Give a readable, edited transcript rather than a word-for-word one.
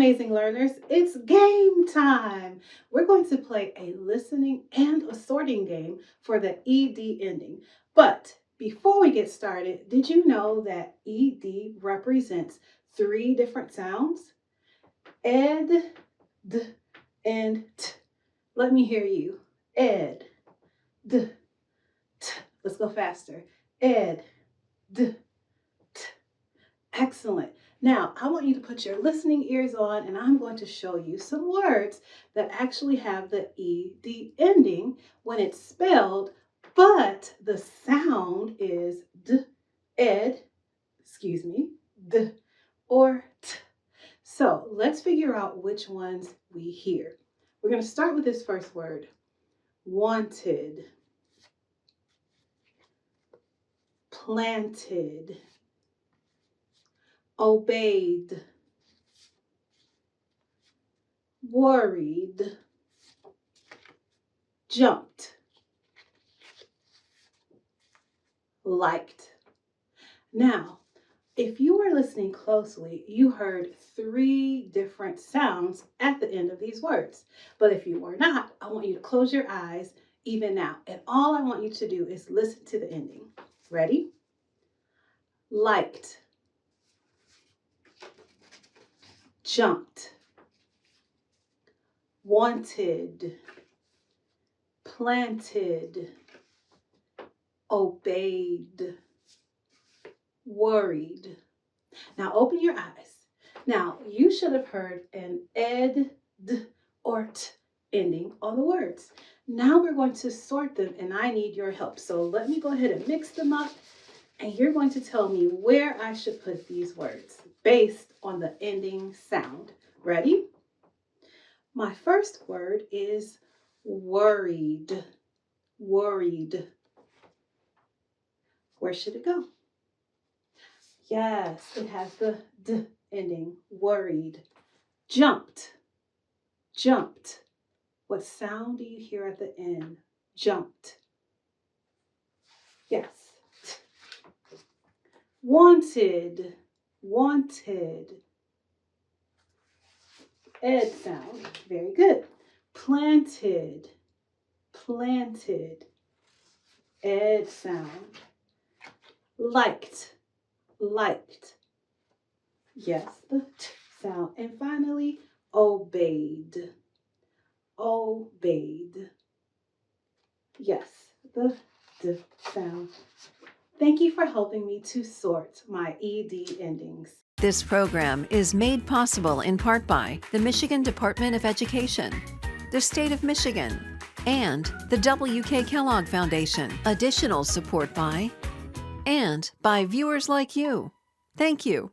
amazing learners. It's game time. We're going to play a listening and a sorting game for the ED ending. But before we get started, did you know that ED represents three different sounds? Ed, d, and t. Let me hear you. Ed, d, t. Let's go faster. Ed, d, t. Excellent. Now, I want you to put your listening ears on, and I'm going to show you some words that actually have the ED ending when it's spelled, but the sound is d, ed, d, or t. So let's figure out which ones we hear. We're going to start with this first word, wanted, planted, obeyed, worried, jumped, liked. Now, if you were listening closely, you heard three different sounds at the end of these words. But if you were not, I want you to close your eyes even now. And all I want you to do is listen to the ending. Ready? Liked, jumped, wanted, planted, obeyed, worried. Now open your eyes. Now you should have heard an ed, d, or t ending on the words. Now we're going to sort them and I need your help. So let me go ahead and mix them up and you're going to tell me where I should put these words based on the ending sound. Ready? My first word is worried. Worried. Where should it go? Yes, it has the d ending. Worried. Jumped. Jumped. What sound do you hear at the end? Jumped. Yes. Wanted. Wanted. Ed sound. Very good. Planted. Planted. Ed sound. Liked. Liked. Yes, the t sound. And finally, obeyed. Obeyed. Yes, the d sound. Thank you for helping me to sort my ED endings. This program is made possible in part by the Michigan Department of Education, the State of Michigan, and the W.K. Kellogg Foundation. Additional support by and by viewers like you. Thank you.